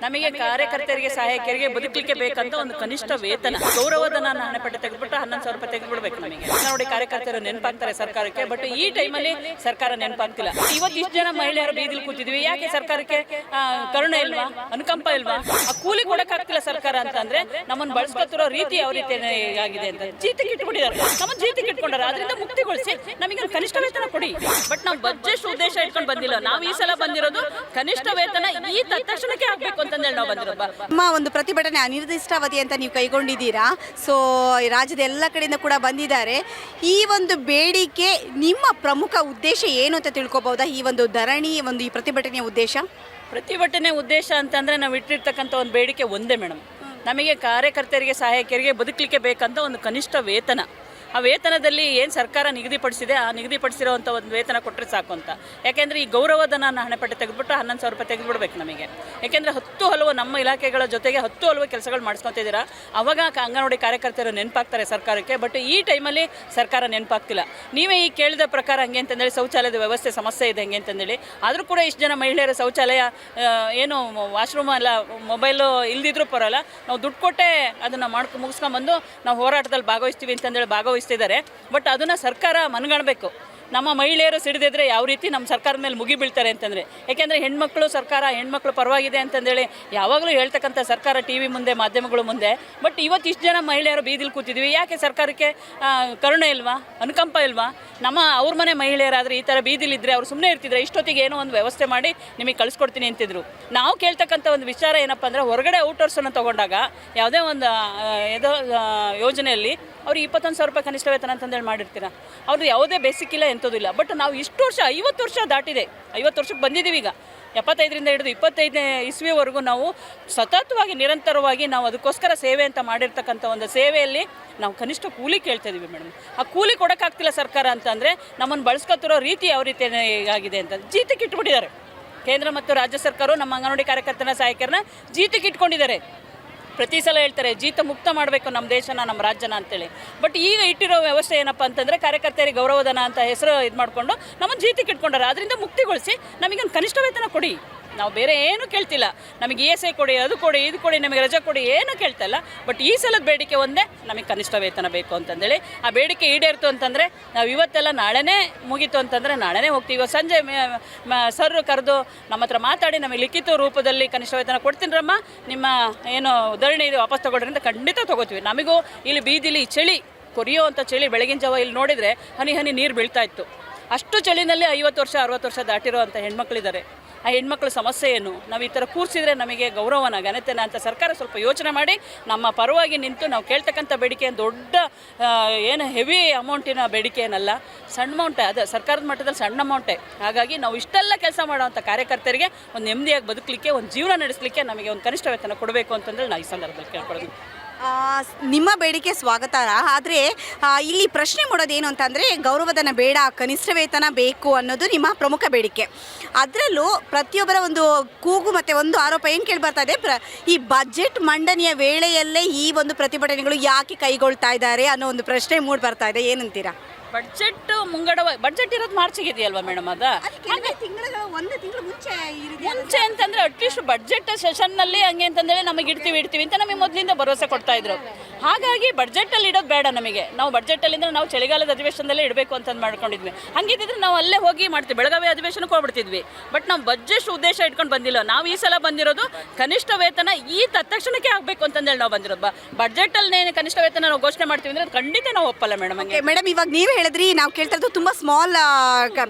ನಮಗೆ ಕಾರ್ಯಕರ್ತರಿಗೆ ಸಹಾಯಕರಿಗೆ ಬದುಕಲಿಕ್ಕೆ ಬೇಕಂತ ಒಂದು ಕನಿಷ್ಠ ವೇತನ ಗೌರವಧನ ಹಣೆಪಟ್ಟಿ ತೆಗೆದುಬಿಟ್ಟು 11,000 ರೂಪಾಯಿ ತೆಗೆದುಬಿಡ್ಬೇಕು ನಮಗೆ. ನೋಡಿ ಕಾರ್ಯಕರ್ತರು ನೆನಪಾಗ್ತಾರೆ ಸರ್ಕಾರಕ್ಕೆ, ಬಟ್ ಈ ಟೈಮಲ್ಲಿ ಸರ್ಕಾರ ನೆನಪಾಗ್ತಿಲ್ಲ. ಇವತ್ತು ಇಷ್ಟು ಜನ ಮಹಿಳೆಯರು ಬೀದಿಲಿ ಕೂತಿದ್ವಿ, ಯಾಕೆ ಸರ್ಕಾರಕ್ಕೆ ಕರುಣೆ ಇಲ್ವಾ, ಅನುಕಂಪ ಇಲ್ವಾ? ಆ ಕೂಲಿ ಕೊಡಕ್ಕಾಗ್ತಿಲ್ಲ ಸರ್ಕಾರ ಅಂತಂದ್ರೆ ನಮ್ಮನ್ನು ಬಳಸ್ಕೊತಿರೋ ರೀತಿ ಯಾವ ರೀತಿ ಆಗಿದೆ ಅಂತ ಜೀತಕ್ಕೆ ಇಟ್ಬಿಟ್ಟಿದ್ದಾರೆ, ನಮ್ಮ ಜೀತಕ್ಕೆ ಇಟ್ಕೊಂಡಾರೆ. ಅದರಿಂದ ಮುಕ್ತಿಗೊಳಿಸಿ ನಮಗೆ ಒಂದು ಕನಿಷ್ಠ ವೇತನ ಕೊಡಿ. ಬಟ್ ನಾವು ಬಜೆಟ್ ಉದ್ದೇಶ ಇಟ್ಕೊಂಡು ಬಂದಿಲ್ಲ, ನಾವು ಈ ಸಲ ಬಂದಿರೋದು ಕನಿಷ್ಠ ವೇತನ ಈ ತಕ್ಷಣಕ್ಕೆ ಆಗ್ಬೇಕು ಅಂತಂದೇಳಿ ನಾವು ಬಂದಿರೋದು. ನಿಮ್ಮ ಒಂದು ಪ್ರತಿಭಟನೆ ಅನಿರ್ದಿಷ್ಟಾವಧಿ ಅಂತ ನೀವು ಕೈಗೊಂಡಿದ್ದೀರಾ. ಸೊ ರಾಜ್ಯದ ಎಲ್ಲ ಕಡೆಯಿಂದ ಕೂಡ ಬಂದಿದ್ದಾರೆ. ಈ ಒಂದು ಬೇಡಿಕೆ ನಿಮ್ಮ ಪ್ರಮುಖ ಉದ್ದೇಶ ಏನು ಅಂತ ತಿಳ್ಕೊಬಹುದಾ? ಈ ಒಂದು ಧರಣಿ ಈ ಪ್ರತಿಭಟನೆಯ ಪ್ರತಿಭಟನೆ ಉದ್ದೇಶ ಅಂತಂದ್ರೆ ನಾವು ಇಟ್ಟಿರ್ತಕ್ಕಂಥ ಒಂದು ಬೇಡಿಕೆ ಒಂದೇ ಮೇಡಮ್, ನಮಗೆ ಕಾರ್ಯಕರ್ತರಿಗೆ ಸಹಾಯಕರಿಗೆ ಬದುಕಲಿಕ್ಕೆ ಬೇಕಂತ ಒಂದು ಕನಿಷ್ಠ ವೇತನ. ಆ ವೇತನದಲ್ಲಿ ಏನು ಸರ್ಕಾರ ನಿಗದಿಪಡಿಸಿದೆ ಆ ನಿಗದಿಪಡಿಸಿರೋವಂಥ ಒಂದು ವೇತನ ಕೊಟ್ಟರೆ ಸಾಕು ಅಂತ. ಯಾಕೆಂದರೆ ಈ ಗೌರವಧನ ಹಣೆಪಟ್ಟಿ ತೆಗೆದುಬಿಟ್ಟು 11,000 ರೂಪಾಯಿ ತೆಗೆದುಬಿಡ್ಬೇಕು ನಮಗೆ. ಯಾಕೆಂದರೆ 10 ಹಲವು ನಮ್ಮ ಇಲಾಖೆಗಳ ಜೊತೆಗೆ 10 ಹಲವು ಕೆಲಸಗಳು ಮಾಡಿಸ್ಕೊತಿದ್ದೀರಾ. ಅವಾಗ ಅಂಗನವಾಡಿ ಕಾರ್ಯಕರ್ತರು ನೆನಪಾಗ್ತಾರೆ ಸರ್ಕಾರಕ್ಕೆ, ಬಟ್ ಈ ಟೈಮಲ್ಲಿ ಸರ್ಕಾರ ನೆನಪಾಗ್ತಿಲ್ಲ. ನೀವೇ ಈ ಕೇಳಿದ ಪ್ರಕಾರ ಹಂಗೆ ಅಂತಂದೇಳಿ ಶೌಚಾಲಯದ ವ್ಯವಸ್ಥೆ ಸಮಸ್ಯೆ ಇದೆ ಹಂಗೆ ಅಂತಂದೇಳಿ, ಆದರೂ ಕೂಡ ಇಷ್ಟು ಜನ ಮಹಿಳೆಯರ ಶೌಚಾಲಯ ಏನು ವಾಶ್ರೂಮ್ ಎಲ್ಲ ಮೊಬೈಲು ಇಲ್ದಿದ್ರೂ ಪರಲ್ಲ, ನಾವು ದುಡ್ಡು ಕೊಟ್ಟೆ ಅದನ್ನು ಮುಗಿಸ್ಕೊಂಬಂದು ನಾವು ಹೋರಾಟದಲ್ಲಿ ಭಾಗವಹಿಸ್ತೀವಿ ಅಂತಂದೇಳಿ ಭಾಗವಹಿಸ್ತಿದ್ದಾರೆ. ಬಟ್ ಅದನ್ನು ಸರ್ಕಾರ ಮನಗಾಣಬೇಕು. ನಮ್ಮ ಮಹಿಳೆಯರು ಸಿಡಿದಿದ್ರೆ ಯಾವ ರೀತಿ ನಮ್ಮ ಸರ್ಕಾರದ ಮೇಲೆ ಮುಗಿ ಬೀಳ್ತಾರೆ ಅಂತಂದರೆ, ಯಾಕೆಂದರೆ ಹೆಣ್ಮಕ್ಳು ಸರ್ಕಾರ ಹೆಣ್ಮಕ್ಳು ಪರವಾಗಿದೆ ಅಂತಂದೇಳಿ ಯಾವಾಗಲೂ ಹೇಳ್ತಕ್ಕಂಥ ಸರ್ಕಾರ ಟಿ ವಿ ಮುಂದೆ ಮಾಧ್ಯಮಗಳು ಮುಂದೆ. ಬಟ್ ಇವತ್ತು ಇಷ್ಟು ಜನ ಮಹಿಳೆಯರು ಬೀದಿಲಿ ಕೂತಿದ್ವಿ, ಯಾಕೆ ಸರ್ಕಾರಕ್ಕೆ ಕರುಣೆ ಇಲ್ವಾ, ಅನುಕಂಪ ಇಲ್ವಾ? ಅವ್ರ ಮನೆ ಮಹಿಳೆಯರಾದರೆ ಈ ಥರ ಬೀದಿಲಿದ್ದರೆ ಅವ್ರು ಸುಮ್ಮನೆ ಇರ್ತಿದ್ರೆ ಇಷ್ಟೊತ್ತಿಗೆ ಏನೋ ಒಂದು ವ್ಯವಸ್ಥೆ ಮಾಡಿ ನಿಮಗೆ ಕಳಿಸ್ಕೊಡ್ತೀನಿ ಅಂತಿದ್ರು. ನಾವು ಕೇಳ್ತಕ್ಕಂಥ ಒಂದು ವಿಚಾರ ಏನಪ್ಪ ಅಂದರೆ, ಹೊರಗಡೆ ಔಟರ್ಸನ್ನು ತೊಗೊಂಡಾಗ ಯಾವುದೇ ಒಂದು ಯೋಜನೆಯಲ್ಲಿ ಅವ್ರಿಗೆ 21,000 ರೂಪಾಯಿ ಕನಿಷ್ಠ ವೇತನ ಅಂತಂದೇಳಿ ಮಾಡಿರ್ತೀರ. ಅವ್ರದ್ದು ಯಾವುದೇ ಬೇಸಿಕ್ ಇಲ್ಲ, ಎಂಥದಿಲ್ಲ. ಬಟ್ ನಾವು ಇಷ್ಟು ವರ್ಷ 50 ವರ್ಷ ದಾಟಿದೆ, 50 ವರ್ಷಕ್ಕೆ ಬಂದಿದ್ದೀವಿ. ಈಗ 75ರಿಂದ ಹಿಡಿದು 25ನೇ ಇಸ್ವಿವರೆಗೂ ನಾವು ಸತತವಾಗಿ ನಿರಂತರವಾಗಿ ನಾವು ಅದಕ್ಕೋಸ್ಕರ ಸೇವೆ ಅಂತ ಮಾಡಿರ್ತಕ್ಕಂಥ ಒಂದು ಸೇವೆಯಲ್ಲಿ ನಾವು ಕನಿಷ್ಠ ಕೂಲಿ ಕೇಳ್ತಾ ಇದ್ದೀವಿ ಮೇಡಮ್. ಆ ಕೂಲಿ ಕೊಡೋಕ್ಕಾಗ್ತಿಲ್ಲ ಸರ್ಕಾರ ಅಂತಂದರೆ ನಮ್ಮನ್ನು ಬಳಸ್ಕೊತಿರೋ ರೀತಿ ಯಾವ ರೀತಿ ಆಗಿದೆ ಅಂತ ಜೀತಕ್ಕೆ ಇಟ್ಬಿಟ್ಟಿದ್ದಾರೆ. ಕೇಂದ್ರ ಮತ್ತು ರಾಜ್ಯ ಸರ್ಕಾರ ನಮ್ಮ ಅಂಗನವಾಡಿ ಕಾರ್ಯಕರ್ತರ ಸಹಾಯಕರನ್ನ ಜೀತಕ್ಕೆ ಇಟ್ಕೊಂಡಿದ್ದಾರೆ. ಪ್ರತಿ ಸಲ ಹೇಳ್ತಾರೆ ಜೀತ ಮುಕ್ತ ಮಾಡಬೇಕು ನಮ್ಮ ದೇಶನ, ನಮ್ಮ ರಾಜ್ಯನ ಅಂತೇಳಿ. ಬಟ್ ಈಗ ಇಟ್ಟಿರೋ ವ್ಯವಸ್ಥೆ ಏನಪ್ಪ ಅಂತಂದರೆ ಕಾರ್ಯಕರ್ತರಿಗೆ ಗೌರವಧನ ಅಂತ ಹೆಸರು ಇದು ಮಾಡಿಕೊಂಡು ನಮ್ಮನ್ನು ಜೀತಕ್ಕೆ ಇಟ್ಕೊಂಡಾರೆ. ಅದರಿಂದ ಮುಕ್ತಿಗೊಳಿಸಿ ನಮಗೊಂದು ಕನಿಷ್ಠ ವೇತನ ಕೊಡಿ. ನಾವು ಬೇರೆ ಏನೂ ಕೇಳ್ತಿಲ್ಲ, ನಮಗೆ ESI ಕೊಡಿ, ಅದು ಕೊಡಿ, ಇದು ಕೊಡಿ, ನಮಗೆ ರಜೆ ಕೊಡಿ, ಏನೂ ಕೇಳ್ತಾ ಇಲ್ಲ. ಬಟ್ ಈ ಸಲದ ಬೇಡಿಕೆ ಒಂದೇ, ನಮಗೆ ಕನಿಷ್ಠ ವೇತನ ಬೇಕು ಅಂತಂದೇಳಿ. ಆ ಬೇಡಿಕೆ ಈಡೇರ್ತು ಅಂತಂದರೆ ನಾವು ಇವತ್ತೆಲ್ಲ ನಾಳೆನೇ ಮುಗೀತು ಅಂತಂದರೆ ನಾಳೆನೇ ಹೋಗ್ತೀವಿ. ಸಂಜೆ ಸರ್ ಕರೆದು ನಮ್ಮ ಹತ್ರ ಮಾತಾಡಿ ನಮಗೆ ಲಿಖಿತ ರೂಪದಲ್ಲಿ ಕನಿಷ್ಠ ವೇತನ ಕೊಡ್ತೀನಿರಮ್ಮ, ನಿಮ್ಮ ಏನು ಧರಣಿ ಇದೆ ವಾಪಸ್ ತೊಗೊಳ್ರಿಂದ ಖಂಡಿತ ತೊಗೋತೀವಿ. ನಮಗೂ ಇಲ್ಲಿ ಬೀದಿಲಿ ಚಳಿ, ಕೊರಿಯೋ ಅಂತ ಚಳಿ, ಬೆಳಗಿನ ಜಾವ ಇಲ್ಲಿ ನೋಡಿದರೆ ಹನಿ ಹನಿ ನೀರು ಬೀಳ್ತಾ ಇತ್ತು. ಅಷ್ಟು ಚಳಿನಲ್ಲಿ 50 ವರ್ಷ 60 ವರ್ಷ ದಾಟಿರೋ ಅಂಥ ಹೆಣ್ಮಕ್ಳಿದ್ದಾರೆ. ಆ ಹೆಣ್ಮಕ್ಳ ಸಮಸ್ಯೆ ಏನು, ನಾವು ಈ ಥರ ಕೂರಿಸಿದ್ರೆ ನಮಗೆ ಗೌರವನ ಘನತೆನ ಅಂತ ಸರ್ಕಾರ ಸ್ವಲ್ಪ ಯೋಚನೆ ಮಾಡಿ ನಮ್ಮ ಪರವಾಗಿ ನಿಂತು ನಾವು ಕೇಳ್ತಕ್ಕಂಥ ಬೇಡಿಕೆ ದೊಡ್ಡ ಏನು ಹೆವಿ ಅಮೌಂಟಿನ ಬೇಡಿಕೆ ಏನಲ್ಲ, ಸಣ್ಣ ಅಮೌಂಟೇ. ಅದು ಸರ್ಕಾರದ ಮಟ್ಟದಲ್ಲಿ ಸಣ್ಣ ಅಮೌಂಟೇ. ಹಾಗಾಗಿ ನಾವು ಇಷ್ಟೆಲ್ಲ ಕೆಲಸ ಮಾಡೋವಂಥ ಕಾರ್ಯಕರ್ತರಿಗೆ ಒಂದು ನೆಮ್ಮದಿಯಾಗಿ ಬದುಕಲಿಕ್ಕೆ, ಒಂದು ಜೀವನ ನಡೆಸಲಿಕ್ಕೆ ನಮಗೆ ಒಂದು ಕನಿಷ್ಠ ವೇತನ ಕೊಡಬೇಕು ಅಂತಂದರೆ ನಾವು ಈ ಸಂದರ್ಭದಲ್ಲಿ ಕೇಳ್ಕೊಳ್ಳೋದು. ನಿಮ್ಮ ಬೇಡಿಕೆ ಸ್ವಾಗತ. ಆದರೆ ಇಲ್ಲಿ ಪ್ರಶ್ನೆ ಮಾಡೋದೇನು ಅಂತಂದರೆ, ಗೌರವಧನ ಬೇಡ, ಕನಿಷ್ಠ ವೇತನ ಬೇಕು ಅನ್ನೋದು ನಿಮ್ಮ ಪ್ರಮುಖ ಬೇಡಿಕೆ. ಅದರಲ್ಲೂ ಪ್ರತಿಯೊಬ್ಬರ ಒಂದು ಕೂಗು ಮತ್ತು ಒಂದು ಆರೋಪ ಏನು ಕೇಳಿಬರ್ತಾ ಇದೆ, ಈ ಬಜೆಟ್ ಮಂಡನೆಯ ವೇಳೆಯಲ್ಲೇ ಈ ಒಂದು ಪ್ರತಿಭಟನೆಗಳು ಯಾಕೆ ಕೈಗೊಳ್ತಾ ಇದ್ದಾರೆ ಅನ್ನೋ ಒಂದು ಪ್ರಶ್ನೆ ಮೂಡಿ ಬರ್ತಾ ಇದೆ. ಏನಂತೀರಾ? ಬಡ್ಜೆಟ್ ಬಡ್ಜೆಟ್ ಇರೋದು ಮಾರ್ಚಿಗೆ ಇದೆಯಲ್ವಾ ಮೇಡಮ್? ಒಂದು ತಿಂಗಳು ಮುಂಚೆ ಅಂತಂದರೆ ಅಟ್ಲೀಸ್ಟ್ ಬಡ್ಜೆಟ್ ಸೆಷನ್ನಲ್ಲಿ ಹಂಗೆ ಅಂತಂದೇಳಿ ನಮಗೆ ಇಡ್ತೀವಿ ಅಂತ ನಮಗೆ ಮೊದಲಿಂದ ಭರವಸೆ ಕೊಡ್ತಾ ಇದ್ರು. ಹಾಗಾಗಿ ಬಡ್ಜೆಟಲ್ಲಿ ಇಡೋದು ಬೇಡ ನಮಗೆ. ನಾವು ಬಡ್ಜೆಟಲ್ಲಿಂದರೆ ನಾವು ಚಳಿಗಾಲದ ಅಧಿವೇಶನದಲ್ಲೇ ಇಡಬೇಕು ಅಂತಂದು ಮಾಡ್ಕೊಂಡಿದ್ವಿ. ಹಂಗಿದ್ದಿದ್ರೆ ನಾವು ಅಲ್ಲೇ ಹೋಗಿ ಮಾಡ್ತೀವಿ, ಬೆಳಗಾವಿ ಅಧಿವೇಶನಕ್ಕೆ ಹೋಗ್ಬಿಡ್ತಿದ್ವಿ. ಬಟ್ ನಾವು ಬಜೆಟ್ ಉದ್ದೇಶ ಇಟ್ಕೊಂಡು ಬಂದಿಲ್ಲ. ನಾವು ಈ ಸಲ ಬಂದಿರೋದು ಕನಿಷ್ಠ ವೇತನ ಈ ತಕ್ಷಣಕ್ಕೆ ಆಗಬೇಕು ಅಂತಂದೇಳಿ ನಾವು ಬಂದಿರೋದು. ಬಡ್ಜೆಟಲ್ಲಿ ಕನಿಷ್ಠ ವೇತನ ನಾವು ಘೋಷಣೆ ಮಾಡ್ತೀವಿ ಅಂದರೆ ಖಂಡಿತ ನಾವು ಒಪ್ಪಲ್ಲ ಮೇಡಮ್. ಹಂಗೆ ಮೇಡಮ್, ಇವಾಗ ನೀವು ಹೇಳಿದ್ರಿ ನಾವು ಕೇಳ್ತಾ ಇರೋದು ತುಂಬ ಸ್ಮಾಲ್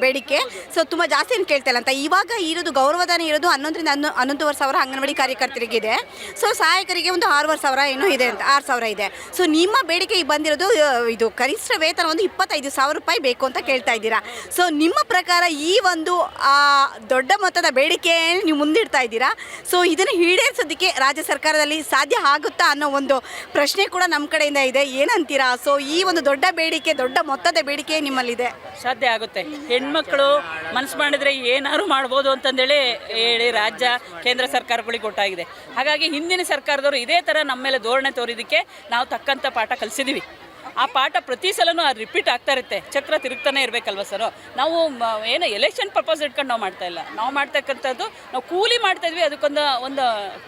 ಬೇಡಿಕೆ, ಸೊ ತುಂಬ ಜಾಸ್ತಿ ಏನು ಕೇಳ್ತಾ ಇಲ್ಲ ಅಂತ. ಇವಾಗ ಇರೋದು ಗೌರವಧನ ಇರೋದು 11ರಿಂದ 11,500 ಅಂಗನವಾಡಿ ಕಾರ್ಯಕರ್ತರಿಗಿದೆ. ಸೊ ಸಹಾಯಕರಿಗೆ ಒಂದು 6,500 ಏನೋ ಇದೆ ಅಂತ, 6,000 ಇದೆ. ಸೊ ನಿಮ್ಮ ಬೇಡಿಕೆ ಬಂದಿರೋದು ಇದು ಕನಿಷ್ಠ ವೇತನ ಒಂದು 25,000 ರೂಪಾಯಿ ಬೇಕು ಅಂತ ಕೇಳ್ತಾ ಇದ್ದೀರಾ. ಸೊ ನಿಮ್ಮ ಪ್ರಕಾರ ಈ ಒಂದು ದೊಡ್ಡ ಮೊತ್ತದ ಬೇಡಿಕೆ ನೀವು ಮುಂದಿಡ್ತಾ ಇದ್ದೀರಾ. ಸೊ ಇದನ್ನು ಈಡೇರಿಸೋದಕ್ಕೆ ರಾಜ್ಯ ಸರ್ಕಾರದಲ್ಲಿ ಸಾಧ್ಯ ಆಗುತ್ತಾ ಅನ್ನೋ ಒಂದು ಪ್ರಶ್ನೆ ಕೂಡ ನಮ್ಮ ಕಡೆಯಿಂದ ಇದೆ. ಏನಂತೀರಾ? ಸೊ ಈ ಒಂದು ದೊಡ್ಡ ಬೇಡಿಕೆ, ದೊಡ್ಡ ಮೊತ್ತದ ಬೇಡಿಕೆ ನಿಮ್ಮಲ್ಲಿದೆ, ಸಾಧ್ಯ ಆಗುತ್ತೆ. ಹೆಣ್ಮಕ್ಳು ಮನಸ್ಸು ಮಾಡಿದ್ರೆ ಏನಾದ್ರು ಮಾಡ್ಬೋದು ಅಂತಂದೇಳಿ ಹೇಳಿ ರಾಜ್ಯ ಕೇಂದ್ರ ಸರ್ಕಾರಗಳಿಗೆ ಗೊತ್ತಾಗಿದೆ. ಹಾಗಾಗಿ ಹಿಂದಿನ ಸರ್ಕಾರದವರು ಇದೇ ಥರ ನಮ್ಮ ಮೇಲೆ ಧೋರಣೆ ತೋರಿದ್ದಕ್ಕೆ ನಾವು ತಕ್ಕಂಥ ಪಾಠ ಕಲಿಸಿದ್ದೀವಿ. ಆ ಪಾಠ ಪ್ರತಿ ಸಲನೂ ಅದು ರಿಪೀಟ್ ಆಗ್ತಾ ಇರುತ್ತೆ, ಚಕ್ರ ತಿರುಗ್ತಾನೆ ಇರಬೇಕಲ್ವ ಸರ್. ನಾವು ಏನು ಎಲೆಕ್ಷನ್ ಪರ್ಪಸ್ ಇಟ್ಕೊಂಡು ನಾವು ಮಾಡ್ತಾ ಇಲ್ಲ, ನಾವು ಮಾಡ್ತಕ್ಕಂಥದ್ದು ನಾವು ಕೂಲಿ ಮಾಡ್ತಾ ಇದ್ವಿ, ಅದಕ್ಕೊಂದು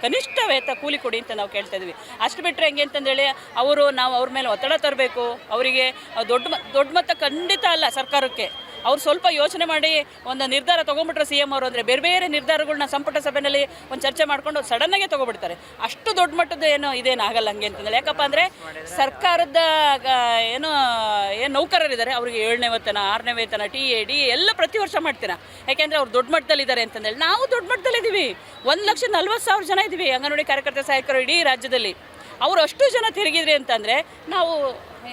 ಕನಿಷ್ಠ ವೇತನ ಕೂಲಿ ಕೊಡಿ ಅಂತ ನಾವು ಕೇಳ್ತಾ ಇದ್ವಿ. ಅಷ್ಟು ಬಿಟ್ಟರೆ ಹೆಂಗೆ ಅಂತಂದೇಳಿ ನಾವು ಅವ್ರ ಮೇಲೆ ಒತ್ತಡ ತರಬೇಕು, ಅವರಿಗೆ ದೊಡ್ಡ ಮೊತ್ತ ಖಂಡಿತ ಅಲ್ಲ ಸರ್ಕಾರಕ್ಕೆ. ಅವ್ರು ಸ್ವಲ್ಪ ಯೋಚನೆ ಮಾಡಿ ಒಂದು ನಿರ್ಧಾರ ತೊಗೊಂಡ್ಬಿಟ್ರೆ ಸಿ ಎಮ್ ಅವರು ಅಂದರೆ ಬೇರೆ ಬೇರೆ ನಿರ್ಧಾರಗಳನ್ನ ಸಂಪುಟ ಸಭೆಯಲ್ಲಿ ಒಂದು ಚರ್ಚೆ ಮಾಡ್ಕೊಂಡು ಸಡನ್ನಾಗೆ ತೊಗೊಬಿಡ್ತಾರೆ. ಅಷ್ಟು ದೊಡ್ಡ ಮಟ್ಟದ ಇದೇನು ಆಗಲ್ಲ ಹಂಗೆ ಅಂತಂದರೆ. ಯಾಕಪ್ಪ ಅಂದರೆ ಸರ್ಕಾರದ ಏನು ನೌಕರರಿದ್ದಾರೆ ಅವರಿಗೆ 7ನೇ ವೇತನ 6ನೇ ವೇತನ TAD ಎಲ್ಲ ಪ್ರತಿ ವರ್ಷ ಮಾಡ್ತೀರಾ. ಯಾಕೆಂದರೆ ಅವ್ರು ದೊಡ್ಡ ಮಟ್ಟದಲ್ಲಿದ್ದಾರೆ ಅಂತಂದೇಳಿ. ನಾವು ದೊಡ್ಡ ಮಟ್ಟದಲ್ಲಿದ್ದೀವಿ, 1,40,000 ಜನ ಇದ್ದೀವಿ ಅಂಗನವಾಡಿ ಕಾರ್ಯಕರ್ತ ಸಹಾಯಕರು ಇಡೀ ರಾಜ್ಯದಲ್ಲಿ. ಅವರು ಅಷ್ಟು ಜನ ತಿರುಗಿದ್ರಿ ಅಂತಂದರೆ ನಾವು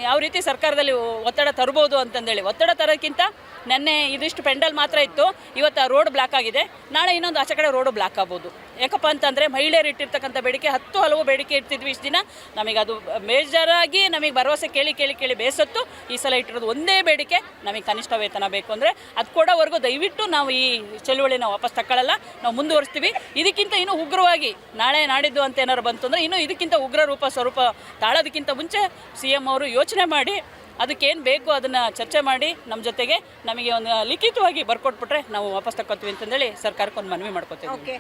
ಯಾವ ರೀತಿ ಸರ್ಕಾರದಲ್ಲಿ ಒತ್ತಡ ತರ್ಬೋದು ಅಂತಂದೇಳಿ. ಒತ್ತಡ ತರೋಕ್ಕಿಂತ ನೆನ್ನೆ ಇದಿಷ್ಟು ಪೆಂಡಲ್ ಮಾತ್ರ ಇತ್ತು, ಇವತ್ತು ರೋಡ್ ಬ್ಲಾಕ್ ಆಗಿದೆ, ನಾಳೆ ಇನ್ನೊಂದು ಆಚೆ ಕಡೆ ರೋಡು ಬ್ಲಾಕ್ ಆಗ್ಬೋದು. ಯಾಕಪ್ಪ ಅಂತಂದರೆ ಮಹಿಳೆಯರು ಇಟ್ಟಿರ್ತಕ್ಕಂಥ ಬೇಡಿಕೆ 10 ಹಲವು ಬೇಡಿಕೆ ಇರ್ತಿದ್ವಿ ಇಷ್ಟು ದಿನ. ನಮಗೆ ಅದು ಮೇಜರಾಗಿ ನಮಗೆ ಭರವಸೆ ಕೇಳಿ ಬೇಸತ್ತು. ಈ ಸಲ ಇಟ್ಟಿರೋದು ಒಂದೇ ಬೇಡಿಕೆ, ನಮಗೆ ಕನಿಷ್ಠ ವೇತನ ಬೇಕು ಅಂದರೆ ಅದು ಕೊಡೋವರೆಗೂ ದಯವಿಟ್ಟು ನಾವು ಈ ಚಳುವಳಿನ ವಾಪಸ್ ತಗೊಳ್ಳಲ್ಲ, ನಾವು ಮುಂದುವರಿಸ್ತೀವಿ. ಇದಕ್ಕಿಂತ ಇನ್ನೂ ಉಗ್ರವಾಗಿ ನಾಳೆ ನಾಡಿದ್ದು ಅಂತ ಏನಾರು ಬಂತು ಅಂದರೆ ಇನ್ನೂ ಇದಕ್ಕಿಂತ ಉಗ್ರ ಸ್ವರೂಪ ತಾಳೋದಕ್ಕಿಂತ ಮುಂಚೆ CM ಅವರು ಯೋಚನೆ ಮಾಡಿ ಅದಕ್ಕೇನು ಬೇಕು ಅದನ್ನು ಚರ್ಚೆ ಮಾಡಿ ನಮ್ಮ ಜೊತೆಗೆ ನಮಗೆ ಒಂದು ಲಿಖಿತವಾಗಿ ಬರ್ಕೊಟ್ಬಿಟ್ರೆ ನಾವು ವಾಪಸ್ ತಗೊಳ್ತೀವಿ ಅಂತಂದೇಳಿ ಸರ್ಕಾರಕ್ಕೆ ಒಂದು ಮನವಿ ಮಾಡ್ಕೊತೀವಿ. ಓಕೆ.